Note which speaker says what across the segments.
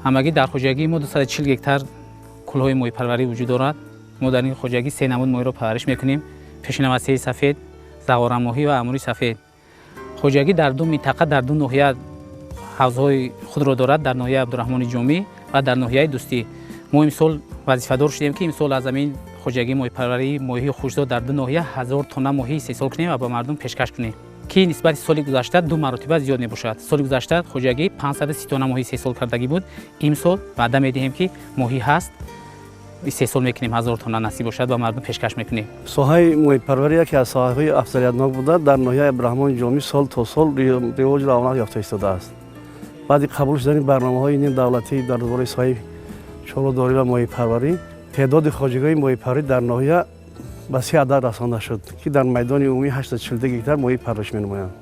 Speaker 1: ҳамагӣ дар хоҷагии мо 240 гектар кӯлҳои моҳипарварӣ вуҷуд дорад. мо дар ин хоҷагӣ се намуд моҳиро парвариш мекунем: пешнавасеи сафед, зағораmoҳӣ ва амури сафед. хоҷагӣ дар ду минтақа, дар ду ноҳия ҳавзҳои худро дорад, дар ноҳияи Абдурраҳмони Ҷомӣ ва дар ноҳияи Дӯстӣ. мо имсол вазифадор шудем ки имсол аз амин хоҷагии моҳипарварии моҳии хушкзод дар ду ноҳия 1000 тонна моҳӣ истеҳсол кунем ва ба мардум пешкаш кунем, ки нисбати соли гузашта 2 маротиба зиёд мебошад. соли гузашта хоҷагӣ 530 тонна моҳӣ истеҳсол кардагӣ буд. имсол ваъда медиҳем ки моҳӣ ҳаст, истеҳсол мекунем, 1000 тонна насиб бошад ба мардум пешкаш мекунем.
Speaker 2: соҳаи моҳипарварӣ яке аз соҳаҳои афзалиятнок буда дар ноҳияи Абдурраҳмони Ҷомӣ сол то сол ривоҷ равнақ ёфта истодааст. баъди қабул шудани барномаҳои ним-давлатӣ дар бораи соҳаи чорвадорӣ ва моҳипарварӣ, теъдоди хоҷагиҳои моҳипарварӣ дар ноҳия ба 3 адад расонда шуд, ки дар майдони умумӣ 842 гектар моҳӣ парвариш менамоянд.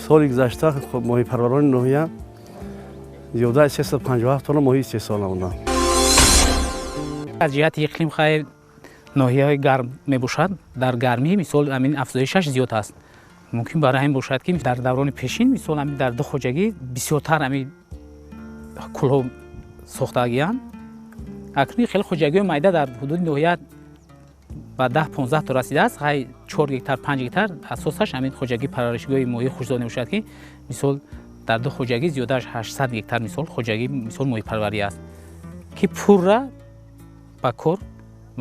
Speaker 2: соли гузашта моҳипарварони ноҳия зиёда аз 357 тонна моҳӣ истеҳсол намуданд.
Speaker 1: аз ҷиҳати иқлим хай ноҳияҳои гарм мебошад. дар гармӣ мисол амин афзоишаш зиёд аст. мумкин барои ҳамин бошад ки дар даврони пешин мисол амин дар ду хоҷагӣ бисёртар амин кӯлҳо сохтагиянд. акнун хеле хоҷагиҳои майда дар ҳудуди ноҳия ба 10-15 то расидааст. хай 4 гектар 5 гектар асосаш амин хоҷагии парваришгоҳи моҳии хушкзод мебошад, ки мисол дар ду хоҷагӣ зиёдааш 800 гектар мисол хоҷагии мисол моҳипарварӣ аст, ки пурра ба кор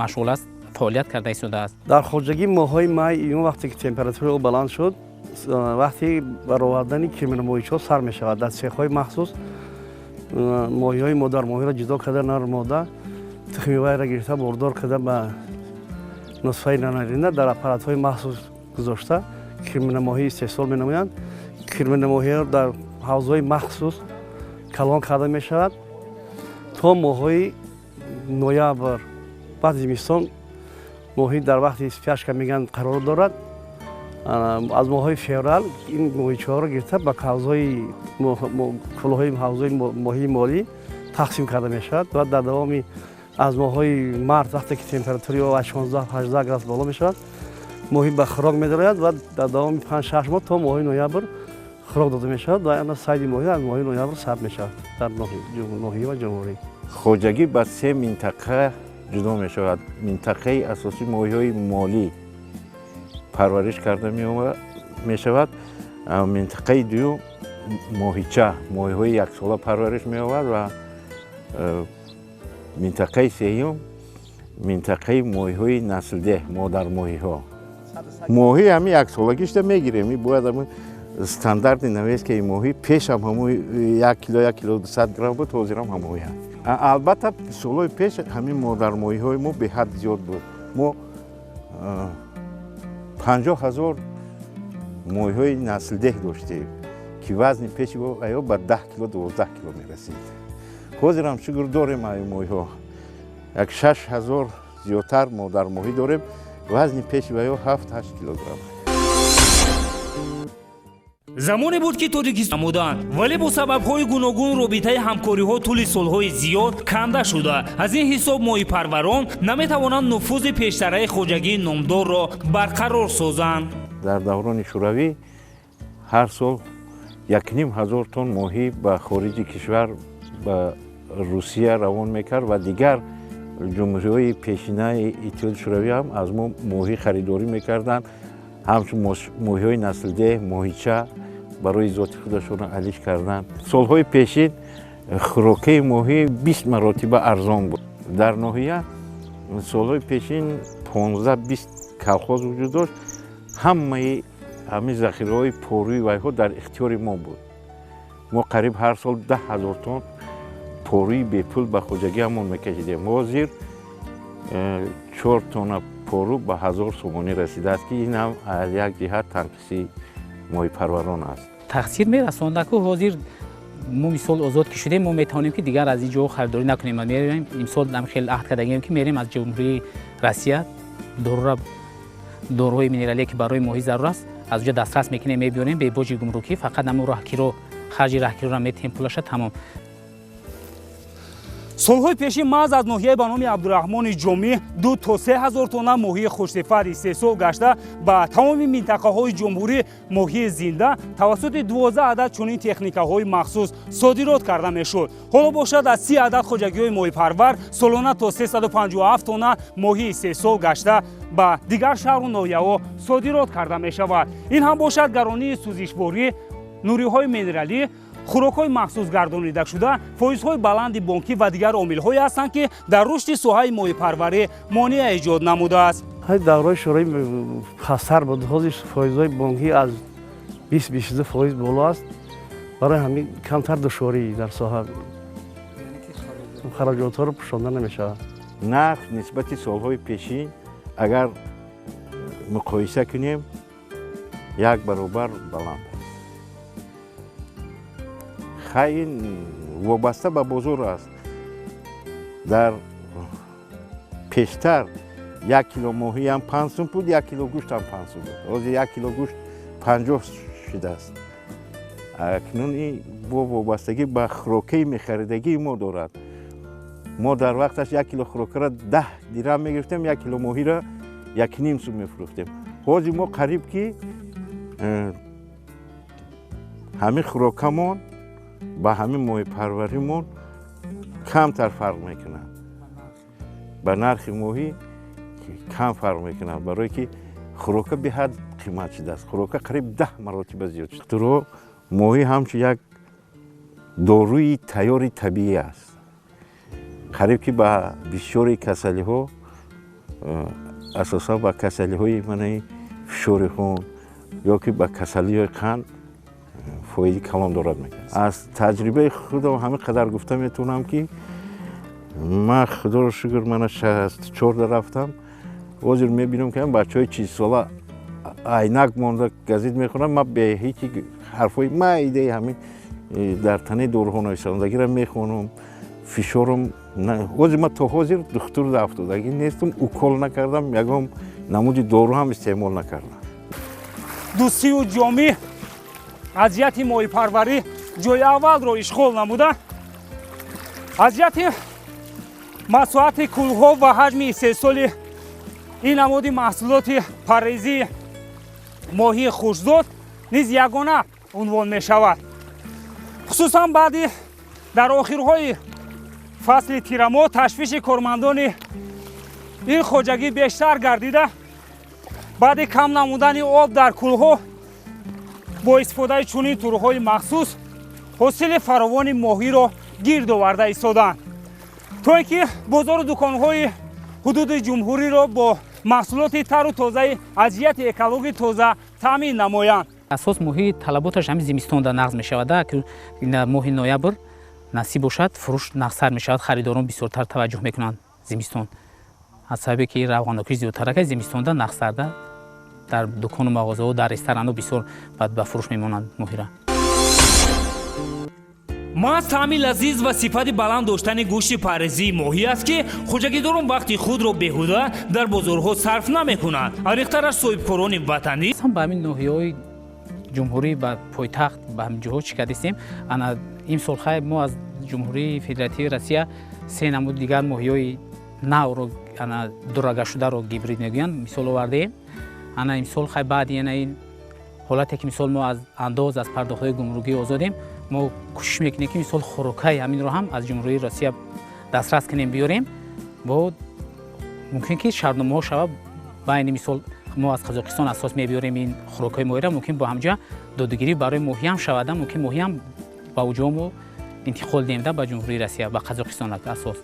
Speaker 1: машғул аст, фаъолият карда истодааст.
Speaker 2: дар хоҷагӣ моҳҳои май июн вақте ки температураи об баланд шуд, вақти баровардани кирминамоҳичҳо сар мешавад. дар цехҳои махсус моҳиҳои модар моҳиро ҷудо карда, нар мода тухми вайро гирифта бордор карда ба нутфаи нанарина дар аппаратҳои махсус гузошта кирминамоҳӣ истеҳсол менамоянд. кирминамоҳиро дар ҳавзҳои махсус калон карда мешавад то моҳҳои ноябр. баъд зимистон моҳӣ дар вақти спячка меган қарор дорад. аз моҳҳои феврал ин моҳичаҳоро гирифта ба ҳавзҳои кӯлҳои ҳавзҳои моҳии молӣ тақсим карда мешавад ва дар давоми аз моҳҳои март вақте ки температураи 16-18 градус боло мешавад, моҳӣ ба хӯрок медарояд ва дар давоми 5-6 моҳ то моҳи ноябр хӯрок дода мешавад ва яна сайди моҳӣ аз моҳи ноябр сард мешавад дар ноҳия ва ҷумҳурӣ.
Speaker 3: хоҷагӣ ба 3 минтақа ҷудо мешавад. минтақаи асосӣ моҳиҳои молӣ парвариш карда мешавад. минтақаи дуюм моҳича, моҳиҳои яксола парвариш меёбад ва минтақаи сеюм минтақаи моҳиҳои наслдеҳ, модармоҳиҳо. моҳӣ ҳамин яксолагишда мегирем. бояд стандарти навескаи моҳӣ пешам ҳамои 1 кило 1 кило 200 грамм буд, ҳозирам ҳамои аст. албатта солҳои пеш ҳамин модармоҳиҳои мо беҳад зиёд буд. мо 50 000 моҳиҳои наслдеҳ доштем, ки вазни пеши аё ба 10 кило 12 кило мерасид. ҳозирам шукр дорем аё моҳиҳо. як 6 000 зиёдтар модармоҳӣ дорем, вазни пеши аё 7-8 килограмм.
Speaker 4: замоне буд ки тоҷикистон намуданд, вале бо сабабҳои гуногун робитаи ҳамкориҳо тӯли солҳои зиёд канда шуда. аз ин ҳисоб моҳипарварон наметавонанд нуфузи пештараи хоҷагии номдорро барқарор созанд.
Speaker 3: дар даврони шӯравӣ ҳар сол 1500 тонн моҳӣ ба хориҷи кишвар ба Русия равон мекард ва дигар ҷумҳуриҳои пешинаи иттиҳоди шӯравӣ ҳам аз мо моҳӣ харидорӣ мекарданд. ҳамчун моҳиҳои наслдеҳ, моҳича барои зоти худашон алиш карданд. солҳои пешин хӯрокаи моҳӣ 20 маротиба арзон буд. дар ноҳия солҳои пешин 15-20 колхоз вуҷуд дошт. ҳамаи ҳамин захираҳои порӯи вайҳо дар ихтиёри мо буд. мо қариб ҳар сол 10 000 тонн порӯи бепул ба хоҷагиамон мекашидем. ҳозир 4 тонна порӯ ба 1000 сомонӣ расидааст, ки ин ҳам аз як ҷиҳат танқиси моҳипарварон аст.
Speaker 1: тақсир мерасонда ки ҳозир мо мисол озод ки шудем, мо метавонем ки дигар аз ин ҷо харидорӣ накунем. мерем имсол хеле аҳд кардагием ки мерем аз ҷумҳурии Россия доруҳои минералие ки барои моҳӣ зарур аст аз ҷо дастрас мекунем, мебиёрем бе боҷи гумрукӣ. фақат ҳамон раҳкиро харҷи раҳкироро метиҳем пулаша тамом.
Speaker 4: солҳои пешин маҳз аз ноҳияи ба номи абдураҳмони ҷомӣ 2 то 3 ҳазор тонна моҳии хушсифари сесол гашта ба тамоми минтақаҳои ҷумҳурӣ моҳии зинда тавассути 12 адад чунин техникаҳои махсус содирот карда мешуд. ҳоло бошад аз 30 адад хоҷагиҳои моҳипарвар солона то 357 тонна моҳии сесол гашта ба дигар шаҳру ноҳияҳо содирот карда мешавад. ин ҳам бошад гаронии сӯзишворӣ, нуриҳои минералӣ, хӯрокҳои махсус гардонидашуда, фоизҳои баланди бонкӣ ва дигар омилҳое ҳастанд, ки дар рушди соҳаи моҳипарварӣ монеа эҷод намудааст.
Speaker 2: давраи шӯрои хастар буд. ҳозир фоизҳои бонкӣ аз 20-22% боло аст. барои ҳамин камтар душворӣ дар соҳа хароҷотҳоро пӯшонда намешавад.
Speaker 3: нарх нисбати солҳои пешин агар муқоиса кунем 1 баробар баланд. хайн вобаста ба бозор аст. дар пештар 1 кило моҳиам 5 сум буд, 1 кило гӯштам 5 сум буд. ҳозир 1 кило гӯшт 50 шудааст. акнун бо вобастагӣ ба хӯрокаи мехаридагии мо дорад. мо дар вақташ 1 кило хӯрокаро 10 дирам мегирифтем, 1 кило моҳиро 1.5 сум мефурӯхтем. ҳозир мо қариб ки ҳамин хӯрокамон ба ҳамин моҳипарваримон камтар фарқ мекунад. ба нархи моҳӣ кам фарқ мекунад, барое ки хӯрока беҳад қимат шудааст. хӯрока қариб 10 маротиба зиёд шуд. туро моҳӣ ҳамчун як доруи тайёри табиӣ аст. қариб ки ба бисёри касалиҳо, асосан ба касалиҳои манаи фишори хун ё ки ба касалиҳои қанд фоиди калон дорад мекунад. аз таҷрибаи худам ҳамин қадар гуфта метавонам ки ман худоро шукр мана 64 рафтам. ҳозир мебинам ки бачаҳои 40 сола айнак монда газет мехонам, ман бе ҳеҷи ҳарфои майдаи ҳамин дар танаи доруҳо нависандагиро мехонам. фишорам ҳозир ман то ҳозир духтур рафтодагӣ нестам, укол накардам, ягон намуди дору ҳам истеъмол накардам.
Speaker 4: дӯстию ҷомӣ азияти моҳипарварӣ ҷои аввалро ишғол намуда, азияти масоати кӯлҳо ва ҳаҷми истеҳсоли ин намуди маҳсулоти парҳезии моҳии хушкзод низ ягона унвон мешавад. хусусан баъди дар охирҳои фасли тирамо ташвиши кормандони ин хоҷагӣ бештар гардида, баъди кам намудани об дар кӯлҳо бо истифодаи чунин тӯрҳои махсус ҳосили фаровони моҳиро гирд оварда истоданд, то ин ки бозору дуконҳои ҳудуди ҷумҳуриро бо маҳсулоти тару тозаи азияти экологии тоза таъмин намоянд.
Speaker 1: асос моҳии талаботаш ҳамин зимистонда нағз мешавад, ки моҳи ноябр насиб бошад фурӯш нағзтар мешавад. харидорон бисёртар таваҷҷӯҳ мекунанд зимистон, аз сабабе ки равғанокӣ зиёдтарака зимистонда нағзтарда дар дукону мағозаҳо, дар ресторанҳо бисёр ба фурӯш мемонанд моҳира.
Speaker 4: маҳз таъми лазиз ва сифати баланд доштани гӯшти парҳезии моҳӣ аст, ки хоҷагидорон вақти худро беҳуда дар бозорҳо сарф намекунанд. ариқтараш соҳибкорони ватанӣ
Speaker 1: ба ҳамин ноҳияҳои ҷумҳурӣ ба пойтахт ба ҳамин ҷоҳо чӣ кардистем. ана имсолхай мо аз ҷумҳурии федеративии Россия 3 намуд дигар моҳиҳои навро дурагашударо гибрид мегӯянд мисол овардем. ана имсол хай баъди яна ин ҳолате ки мисол мо аз андоз аз пардохтҳои гумрукӣ озодем, мо кӯшиш мекунем ки мисол хӯрокаи ҳаминро ҳам аз ҷумҳурии Россия дастрас кунем биёрем. бо мумкин ки шартномаҳо шава байни мисол мо аз Қазоқистон асос мебиёрем ин хӯрокаи моҳиро, мумкин бо ҳамҷа додагирӣ барои моҳӣ ҳам шавада, мумкин моҳӣ ҳам ба уҷо мо интиқол диҳемда ба ҷумҳурии Россия ба Қазоқистон асос.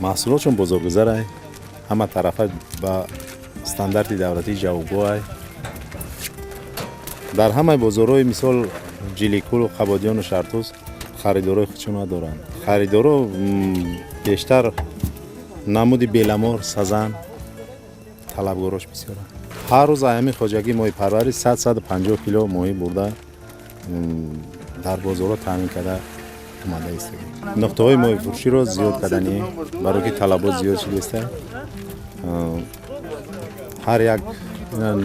Speaker 5: маҳсулотшон бозоргузарай, ҳама тарафа ба стандарти давлатии ҷавобгоҳай. дар ҳамаи бозорҳои мисол ҷиликулу қабодиёну шартуз харидорои худшонро доранд. харидоро бештар намуди беламор, сазан талабгорош бисёранд. ҳар рӯз аями хоҷагӣ моҳипарвари 100-150 кило моҳӣ бурда дар бозорҳо таъмин карда омада истед. нуқтаҳои моҳифурӯширо зиёд кардани, барое ки талабот зиёд шудааст. ҳар як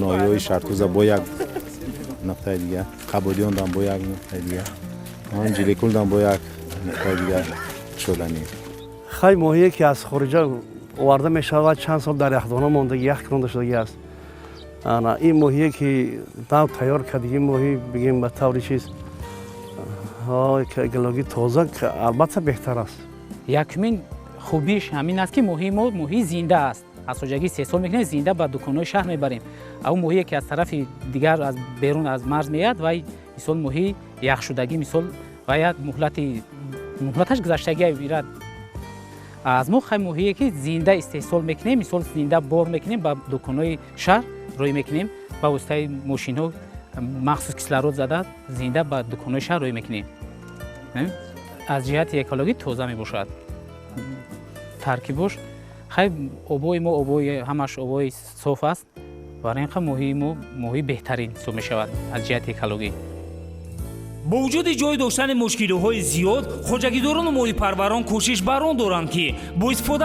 Speaker 5: ноҳияҳои шартуза бо як нуқтаи дигар, қабодиёндан бо як нуқтаи дигар, ҷиликулдан бо як нуқтаи дигар шудани.
Speaker 2: хай моҳие ки аз хориҷа оварда мешавад чанд сол дар яхдона мондагӣ ях кунда шудагӣ аст. ин моҳие ки нав тайёр кардагӣ моҳӣ бигем ба таври чиз экологӣ тоза албатта беҳтар аст.
Speaker 1: якумин хубиш ҳамин аст ки моҳии мо моҳии зинда аст. аз хоҷагӣ 3 сол мекунем зинда ба дуконҳои шаҳр мебарем. аву моҳие ки аз тарафи дигар аз берун аз марз меяд вай мисол моҳии яхшудагӣ мисол ваяд муҳлаташ гузаштагӣ мирад. аз мо хай моҳие ки зинда истеҳсол мекунем мисол зинда бор мекунем ба дуконҳои шаҳр рой мекунем ба воситаи мошинҳо махсус кислород зада зинда ба дуконҳои шаҳр рой мекунем. аз ҷиҳати экологӣ тоза мебошад. таркибош хай обои мо обои ҳамаш обои соф аст. барои ин моҳии мо моҳии беҳтарин ҳисоб мешавад аз ҷиҳати экологӣ.
Speaker 4: бо вуҷуди ҷой доштани мушкилиҳои зиёд хоҷагидорону моҳипарварон кӯшиш бар он доранд ки бо истифода